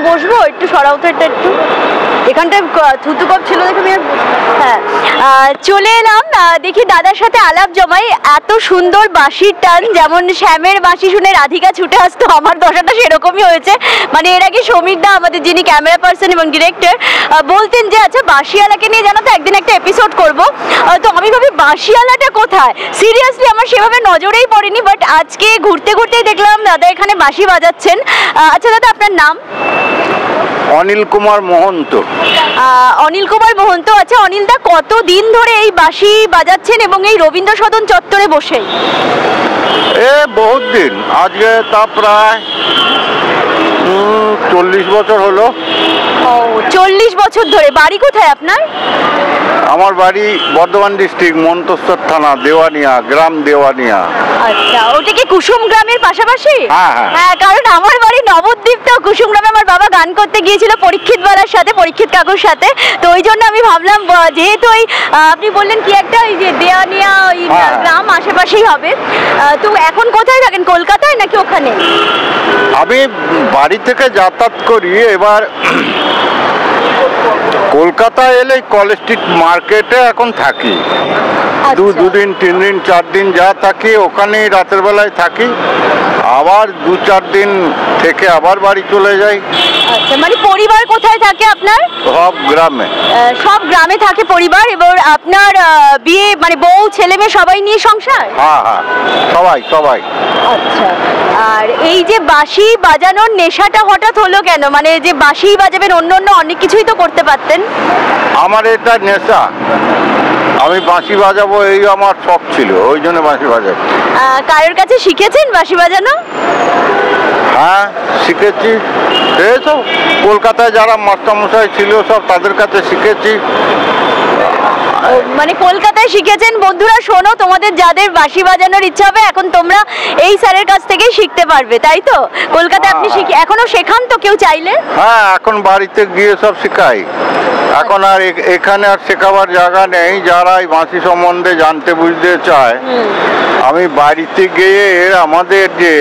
বসবো একটু সরাও তো এটা একটু এখানটায় থুতু কপ ছিল দেখে আমি হ্যাঁ চলে এলাম দেখি দাদার সাথে আলাপ জমাই এত সুন্দর বাঁশির টান যেমন শ্যামের বাঁশি শুনে রাধিকা ছুটে আসতো আমার দশাটা সেরকমই হয়েছে মানে এর আগে সমীর দা আমাদের যিনি ক্যামেরা পার্সন এবং ডিরেক্টর বলতেন যে আচ্ছা বাঁশিওয়ালাকে নিয়ে জানো তো একদিন একটা এপিসোড করব তো আমি ভাবি বাঁশিওয়ালাটা কোথায় সিরিয়াসলি আমার সেভাবে নজরেই পড়েনি বাট আজকে ঘুরতে ঘুরতেই দেখলাম দাদা এখানে বাঁশি বাজাচ্ছেন আচ্ছা দাদা আপনার নাম অনিল কুমার মহন্ত অনিল কুমার মহন্ত আচ্ছা অনিল দা কতদিন ধরে এই বাঁশি বাজাচ্ছেন এবং এই রবীন্দ্র সদন চত্বরে বসে বহুত দিন আজকে তা প্রায় 40 বছর হলো 40 বছর ধরে বাড়ি কোথায় আপনার আমার বাড়ি বর্ধমান ডিস্ট্রিক্ট মন্তসর থানা দেওয়ানিয়া গ্রাম দেওয়ানিয়া আচ্ছা ওটা কি কুসুম গ্রামের পাশাপাশি হ্যাঁ কারণ আমার বাড়ি নবদ্বীপ তো কুসুম গ্রামে আমার বাবা গান করতে গিয়েছিল পরীক্ষিত বালার সাথে পরীক্ষিত কাকুর সাথে তো ওই জন্য আমি ভাবলাম যেহেতু ওই আপনি বললেন কি একটা ওই যে দেওয়ানিয়া ওই গ্রাম আশেপাশেই হবে তো এখন কোথায় থাকেন কলকাতায় নাকি ওখানে আমি বাড়ি থেকে যাতায়াত করি এবার কলকাতায় এলে কলেজ স্ট্রিট মার্কেটে এখন থাকি দুদিন 3 দিন 4 দিন যা থাকি ওখানেই রাতের বেলায় থাকি আবার 2-4 দিন থেকে আবার বাড়ি চলে যাই আচ্ছা মানে পরিবার কোথায় থাকে আপনার সব গ্রামে থাকে পরিবার এবার আপনার বিয়ে মানে বউ ছেলে মেয়ে সবাই নিয়ে সংসার হ্যাঁ সবাই আচ্ছা আর এই যে বাঁশি বাজানোর নেশাটা হঠাৎ হলো কেন মানে যে বাঁশি বাজাবেন অন্য অনেক কিছুই তো করতে পারতেন আমার এটা নেশা আমি বাঁশি বাজাবো এই আমার শখ ছিল ওই জন্য বাঁশি বাজাবো কারোর কাছে শিখেছেন বাঁশি বাজানো হ্যাঁ শিখেছি এই সব কলকাতায় যারা মাস্টারমশাই ছিল সব তাদের কাছে শিখেছি মানে কলকাতায় শিখেছেন। বন্ধুরা শোনো, তোমাদের যাদের বাঁশি বাজানোর ইচ্ছা হবে এখন তোমরা এই স্যারের কাছ থেকেই শিখতে পারবে, তাই তো? কলকাতায় আপনি এখনো শেখান তো কেউ চাইলে? হ্যাঁ, এখন বাড়িতে গিয়ে সব শেখাই। এখন আর এখানে আর শেখাবার জায়গা নেই। যারা এই বাঁশি সম্বন্ধে জানতে বুঝতে চায়, আমি বাড়িতে গিয়ে আমাদের যে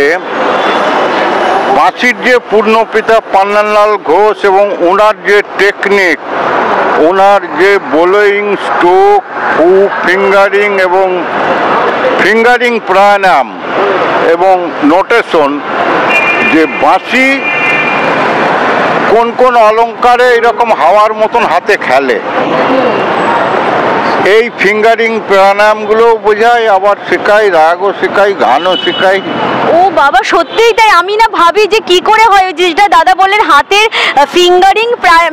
বাঁশির যে পূর্ণপিতা পান্নালাল ঘোষ এবং ওনার যে টেকনিক, ওনার যে বোলোয়িং, স্ট্রোক, হু, ফিঙ্গারিং এবং ফিঙ্গারিং প্রাণায়াম এবং নোটেশন, যে বাঁশি কোন কোন অলঙ্কারে এরকম হাওয়ার মতন হাতে খেলে, এই ফিঙ্গারিং প্রাণায়ামগুলোও বোঝাই, আবার শেখাই, রাগও শেখাই, গানও শেখাই। ও বাবা, সত্যিই তাই। আমি না ভাবি যে কি করে হয়, যেটা দাদা বললেন হাতের ফিঙ্গারিং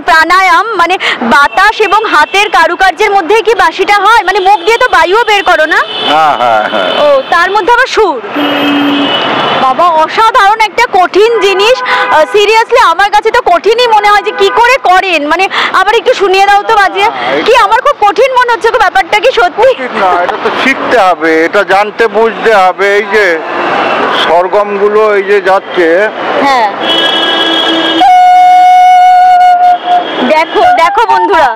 প্রাণায়াম, মানে বাতাস এবং হাতের কারুকার্যের মধ্যে কি বাঁশিটা হয়? মানে মুখ দিয়ে তো বায়ুও বের করো না? হ্যাঁ হ্যাঁ হ্যাঁ। ও, তার মধ্যে আবার সুর। বাবা, অসাধারণ একটা কঠিন জিনিস। সিরিয়াসলি আমার কাছে তো কঠিনই মনে হয় যে কি করে করেন। মানে আবার একটু শুনিয়ে দাও তো বাজিয়ে। কি আমার খুব কঠিন মনে হচ্ছে ব্যাপারটা, কি সত্যি? না, এটা তো শিখতে হবে, এটা জানতে বুঝতে হবে। এই যে সরগমগুলো এই যে যাচ্ছে, হ্যাঁ, দেখো দেখো বন্ধুরা,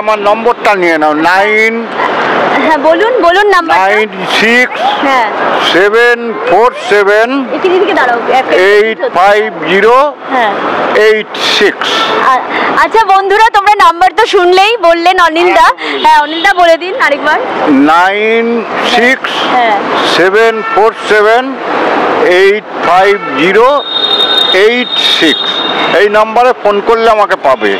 আমার নম্বরটা নিয়ে নাও। 9, হ্যাঁ বলুন বলুন নাম্বার। 96-747 85086। আচ্ছা বন্ধুরা, তোমরা নাম্বার তো শুনলেই, বললেন অনিলদা। হ্যাঁ অনিলদা বলে দিন আরেকবার। 96-747 85086। এই নম্বরে ফোন করলে আমাকে পাবে।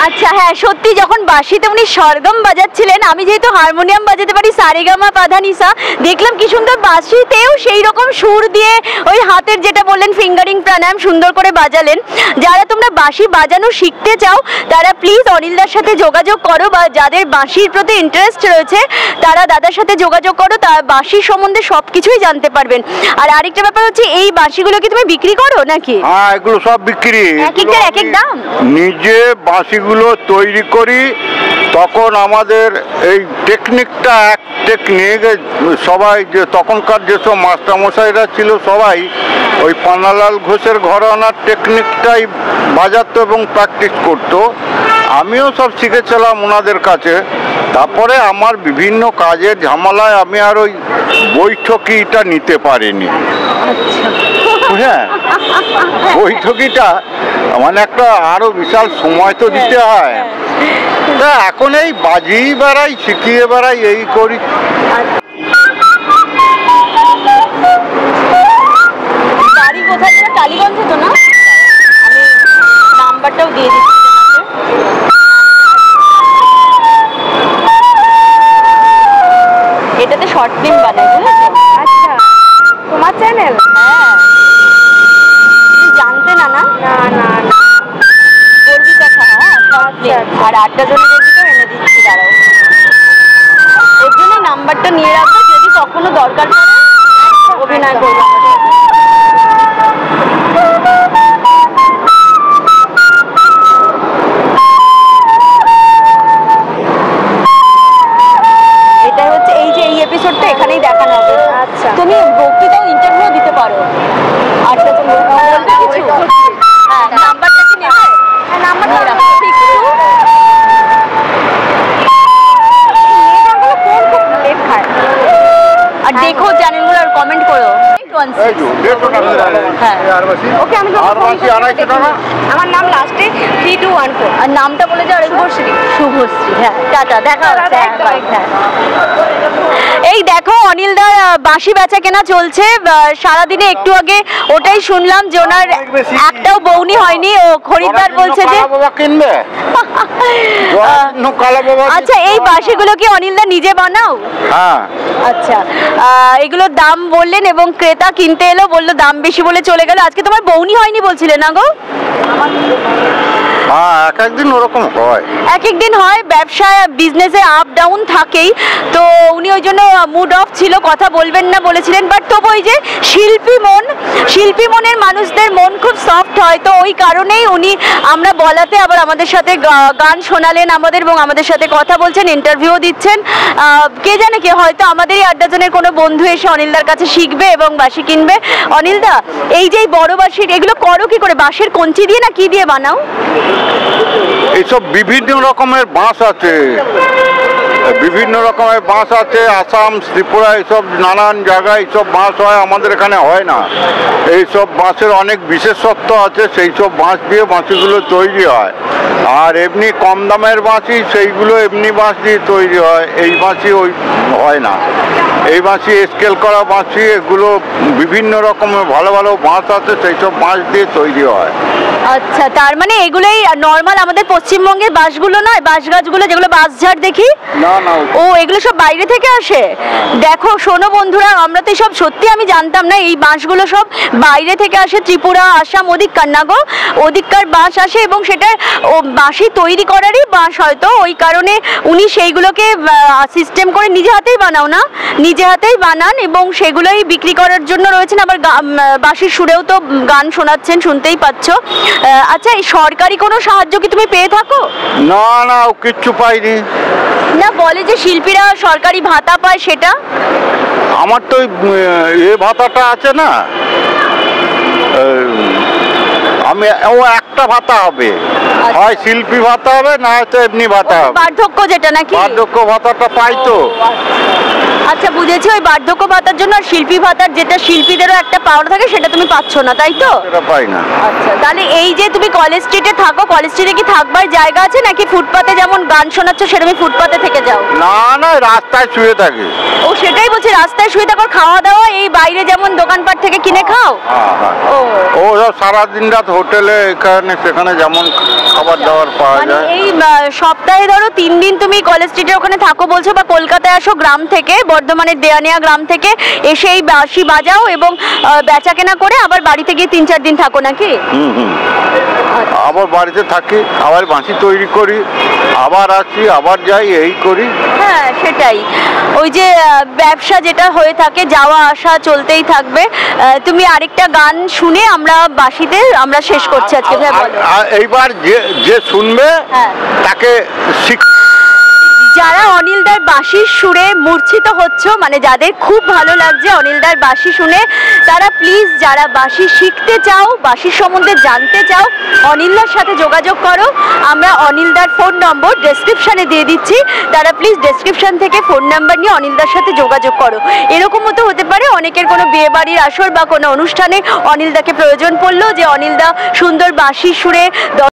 আচ্ছা হ্যাঁ, সত্যি যখন বাঁশিতে উনি সরগম বাজাচ্ছিলেন, আমি যেহেতু হারমোনিয়াম বাজাতে পারি সারেগামা পাধানিসা, দেখলাম কি সুন্দর বাঁশিতেও সেই রকম সুর দিয়ে ওই হাতের যেটা বললেন ফিঙ্গারিং প্রাণায়াম সুন্দর করে বাজালেন। যারা তোমরা বাঁশি বাজানো শিখতে চাও তারা প্লিজ অনিলদার সাথে যোগাযোগ করো, বা যাদের বাঁশির প্রতি ইন্টারেস্ট রয়েছে তারা দাদার সাথে যোগাযোগ করো, তার বাঁশির সম্বন্ধে সব কিছুই জানতে পারবেন। আর আরেকটা ব্যাপার হচ্ছে, এই বাঁশিগুলো কি তুমি বিক্রি করো নাকি? হ্যাঁ, এগুলো সব বিক্রি। এক একটার এক এক দাম? নিজে বাঁশিগুলো তৈরি করি, তখন আমাদের এই টেকনিকটা এক টেকনিক। সবাই যে তখনকার যেসব মাস্টারমশাইরা ছিল সবাই ওই পান্নালাল ঘোষের ঘরানার টেকনিকটাই বাজাতো এবং প্র্যাকটিস করতো। আমিও সব শিখেছিলাম ওনাদের কাছে। তারপরে আমার বিভিন্ন কাজের ঝামেলায় আমি আর ওই বৈঠকিটা নিতে পারিনি। হ্যাঁ, বৈঠকিটা মানে একটা আরো বিশাল সময় তো দিতে হয়। তা এখন এই বাজিয়ে বেড়াই, শিখিয়ে বেড়াই, এই করি। বাড়ি কোথায় যেন? টালিগঞ্জে তো না? আমি নাম্বারটাও দিয়ে দিচ্ছি তোমাকে। এটাতে শর্ট ফিল্ম বানাই, বুঝেছো? আচ্ছা, তোমার চ্যানেল? হ্যাঁ, তুমি জানতে না? না না না না। গর্বিতা সাহা, হ্যাঁ, শর্ট ফিল্ম। আর 8টা জনের গর্বিতাও এনে দিচ্ছি, দাঁড়াও। এর জন্য নাম্বারটা নিয়ে রাখবো, যদি কখনো দরকার পড়ে অভিনয় করবো আমার সাথে। এটা হচ্ছে এই এপিসোডটা এখানেই দেখানো হবে। আচ্ছা। তুমি বক্তৃতাও ইন্টারভিউ দিতে পারো। 8টা জন বলবে কিছু? হ্যাঁ, নাম্বারটা কি নেবে? হ্যাঁ, নাম্বারটা নিয়ে রাখো। আর দেখো চ্যানেলগুলো আর কমেন্ট করো। এই তো 150 টাকা। হ্যাঁ, ওকে, আমি আর বাকি 250 টাকা। আমার নাম লাস্টে 3214। আর নামটা বলে যাও। শুভশ্রী। শুভশ্রী, হ্যাঁ। টাটা, দেখা হচ্ছে। হ্যাঁ, বাই। হ্যাঁ, এই দেখো অনিলদার বাঁশি বেচা কেনা চলছে। সারাদিনে একটু আগে ওটাই শুনলাম যে ওনার একটাও বউনি হয়নি। ও খরিদ্দার বলছে যে বাবা কিনবে। কালা বাবা। আচ্ছা, এই বাঁশিগুলো কি অনিলদা নিজে বানাও? হ্যাঁ। আচ্ছা, এগুলোর দাম বললেন এবং ক্রেতা কিনতে এলো, বললো দাম বেশি বলে চলে গেল। আজকে তোমার বউনি হয়নি বলছিলে না গো? হ্যাঁ, এক একদিন ওরকম হয়। এক একদিন হয়, ব্যবসায় বিজনেসে আপ ডাউন থাকেই। তো উনি ওই জন্য মুড অফ ছিল, কথা বলবেন না বলেছিলেন। বাট তবু ওই যে শিল্পী মনের মানুষদের মন খুব সফট হয়, তো ওই কারণেই উনি আমরা বলাতে আবার আমাদের সাথে গান শোনালেন আমাদের, এবং আমাদের সাথে কথা বলছেন, ইন্টারভিউ দিচ্ছেন। কে জানে, কে হয়তো আমাদেরই 8টা জনের কোনো বন্ধু এসে অনিলদার কাছে শিখবে এবং বাঁশি কিনবে। অনিলদা, এই যে বড় বাঁশির এগুলো করো কি করে? বাঁশের কঞ্চি দিয়ে না কি দিয়ে বানাও? এইসব বিভিন্ন রকমের বাঁশ আছে, বিভিন্ন রকমের বাঁশ আছে। আসাম, ত্রিপুরা, এইসব নানান জায়গায় এইসব বাঁশ হয়, আমাদের এখানে হয় না। এইসব বাঁশের অনেক বিশেষত্ব আছে, সেই সব বাঁশ দিয়ে বাঁশিগুলো তৈরি হয়। আর এমনি কম দামের বাঁশি, সেইগুলো এমনি বাঁশ দিয়ে তৈরি হয়। এই বাঁশি ওই হয় না। এই বাঁশি স্কেল করা বাঁশি, এগুলো বিভিন্ন রকমের ভালো ভালো বাঁশ আছে, সেই সব বাঁশ দিয়ে তৈরি হয়। আচ্ছা, তার মানে এগুলোই নর্মাল আমাদের পশ্চিমবঙ্গের বাঁশগুলো নয়? বাঁশ গাছগুলো যেগুলো বাঁশঝাড় দেখি, না না, ও এগুলো সব বাইরে থেকে আসে? দেখো শোনো বন্ধুরা, আমরা তো সব সত্যি আমি জানতাম না, এই বাঁশগুলো সব বাইরে থেকে আসে। ত্রিপুরা, আসাম, ওদিককার না গো, ওদিককার বাঁশ আসে এবং সেটা বাঁশি তৈরি করারই বাঁশ হয়তো। ওই কারণে উনি সেইগুলোকে সিস্টেম করে নিজে হাতেই বানাও না, নিজে হাতেই বানান এবং সেগুলোই বিক্রি করার জন্য রয়েছেন। আবার বাঁশির সুরেও তো গান শোনাচ্ছেন, শুনতেই পাচ্ছ। আচ্ছা, এই সরকারি কোনো সাহায্য কি তুমি পেয়ে থাকো? না না, কিচ্ছু পাইনি। না, বলে যে শিল্পীরা সরকারি ভাতা পায়, সেটা? আমার তো এ ভাতাটা আছে না, আমি ও একটা ভাতা হবে, হয় শিল্পী ভাতা হবে, না হয়তো এমনি ভাতা হবে। বার্ধক্য যেটা নাকি? বার্ধক্য ভাতাটা পাই তো। আচ্ছা, বুঝেছি। ওই বার্ধক্য ভাতার জন্য আর শিল্পী ভাতার যেটা শিল্পীদেরও একটা পাওনা থাকে, সেটা তুমি পাচ্ছ না, তাই তো? সেটা পাই না। আচ্ছা, তাহলে এই যে তুমি কলেজ স্ট্রিটে থাকো, কলেজ স্ট্রিটে কি থাকবার জায়গা আছে নাকি ফুটপাতে যেমন গান শোনাচ্ছ সেরকম ফুটপাতে থেকে যাও? না না, রাস্তায় শুয়ে থাকি। ও, সেটাই বলছি, রাস্তায় শুয়ে থাকো। খাওয়া দাওয়া এই বাইরে যেমন দোকানপাট থেকে কিনে খাও? ও সব সারাদিন রাত হোটেলে এখানে সেখানে যেমন খাবার দাবার পাওয়া মানে যায়। এই সপ্তাহে ধরো 3 দিন তুমি কলেজ স্ট্রিটের ওখানে থাকো বলছো, বা কলকাতায় আসো গ্রাম থেকে, বর্ধমানের দেয়ানিয়া গ্রাম থেকে এসে এই বাঁশি বাজাও এবং বেচা কেনা করে আবার বাড়িতে গিয়ে 3-4 দিন থাকো নাকি? আবার বাড়িতে থাকি, আবার বাঁশি তৈরি করি, আবার আসি, আবার যাই, এই করি। হ্যাঁ, সেটাই। ওই যে ব্যবসা যেটা হয়ে থাকে, যাওয়া আসা চলতেই থাকবে। তুমি আরেকটা গান শুনে আমরা বাঁশিতে আমরা শেষ করছি আজকে। এইবার যে শুনবে হ্যাঁ, তাকে যারা অনিলদার বাঁশির সুরে মূর্ছিত হচ্ছ, মানে যাদের খুব ভালো লাগছে অনিলদার বাঁশি শুনে, তারা প্লিজ যারা বাঁশি শিখতে চাও, বাঁশির সম্বন্ধে জানতে চাও, অনিলদার সাথে যোগাযোগ করো। আমরা অনিলদার ফোন নম্বর ডেসক্রিপশানে দিয়ে দিচ্ছি, তারা প্লিজ ডেসক্রিপশান থেকে ফোন নাম্বার নিয়ে অনিলদার সাথে যোগাযোগ করো। এরকমও তো হতে পারে অনেকের কোনো বিয়ে বাড়ির আসর বা কোনো অনুষ্ঠানে অনিলদাকে প্রয়োজন পড়লো, যে অনিলদা সুন্দর বাঁশির সুরে